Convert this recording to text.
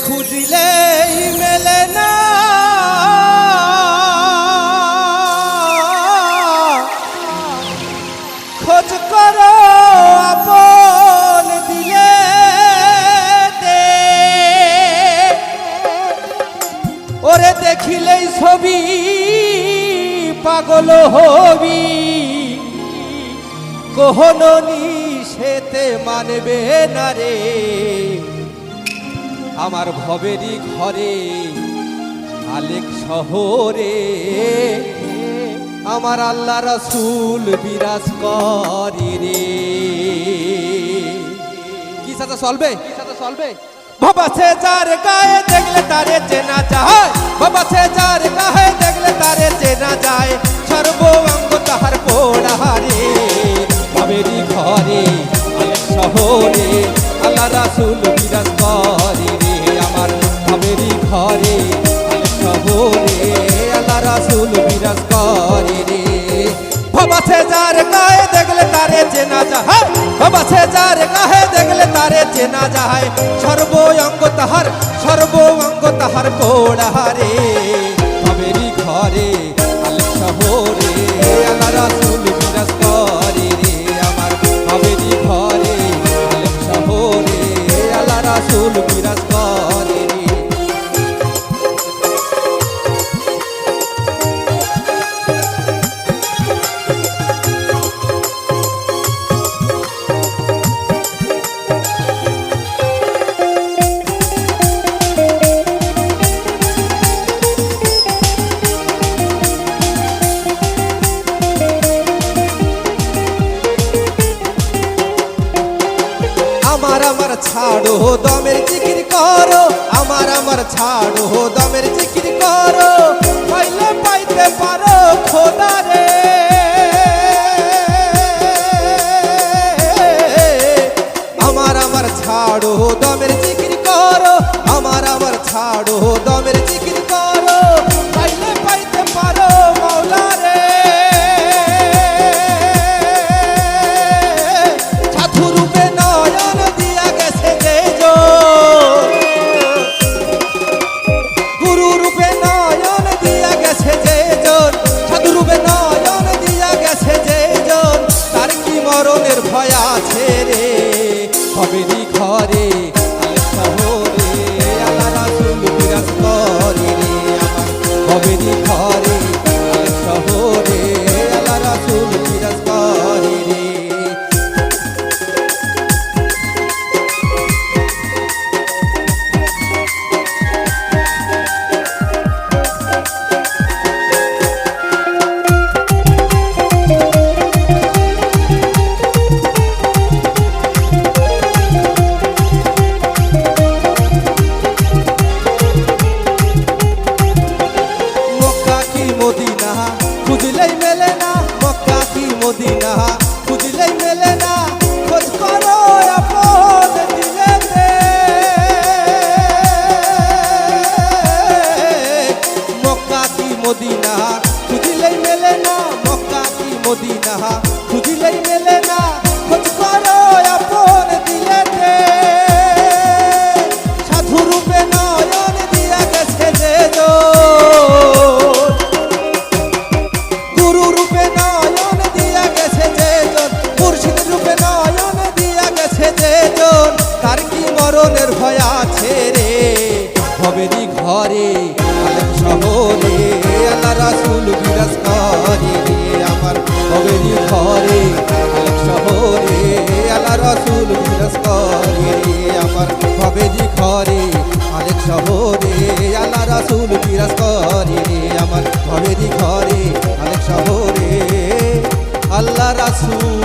খুঁজিলেই মেলে না, খোঁজ করো আপন দিলে দে। ওরে দেখিলেই ছবি পাগল হবি, কখনো নিষেধে মানবে না রে। আমার ভবেরই ঘরে আলেক শহরে আমার আল্লাহ রাসূল বিরাজ করে রে। কি সাথে চলবে বাবা সে যার গায়ে দেখলে তারে চেনা যায়, বাবা সে যার গায়ে দেখলে তারে চেনা যায়। সর্ব অঙ্গ তাহার পোড়া রে। ভবেরই ঘরে আলেক শহরে আল্লাহ রাসূল বিরাজ করে রে। আমার ভবেরই ঘরে আলেক শহরে আল্লাহ রাসূল বিরাজ করে রে। বাবা সে যার গায়ে দেখলে তারে চেনা যায়, বাবা সে যার গায়ে দেখলে তারে চেনা যায়। সর্ব অঙ্গ তাহার পোড়া রে। ভবেরই ঘরে আলেক শহরে আল্লাহ রাসূল বিরাজ করে রে। আমার ভবেরই ঘরে আলেক শহরে আল্লাহ রাসূল বিরাজ করে রে। আমার ছাড়ো দমের জিকির করো, আমার ছাড়ো দমের জিকির করো। পাইলে পাইতে পারো খোদা রে। আমার ছাড়ো দমের জিকির করো, আমার ছাড়ো দমের জিকির করো। পাইলে পাইতে পারো মাওলা রে। ভবেরই ঘরে আলেক শহরে আল্লাহ রাসূল বিরাজ করে রে। আমার ভবেরই ঘরে আলেক শহরে আল্লাহ রাসূল বিরাজ করে রে। খুঁজলেই মেলে না, মক্কা কি মদিনা খুঁজলেই মেলে না। খোঁজ করো আপন দিলে দে। মক্কা কি মদিনা খুঁজলেই মেলে না, মক্কা কি মদিনা খুঁজলেই মেলে না। খোঁজ করো আপন দিলে দে। সাধু রূপে নয়ন দিয়া গেছে যে মরণের ভয় আছে রে। ভবেরই ঘরে আলেক শহরে আল্লাহ রাসূল বিরাজ করে রে। আমার ভবেরই ঘরে আলেক শহরে আল্লাহ রাসূল বিরাজ করে রে। আমার ভবেরই ঘরে আলেক শহরে আল্লাহ রাসূল বিরাজ করে রে। আমার ভবেরই ঘরে আলেক শহরে আল্লাহ রাসূল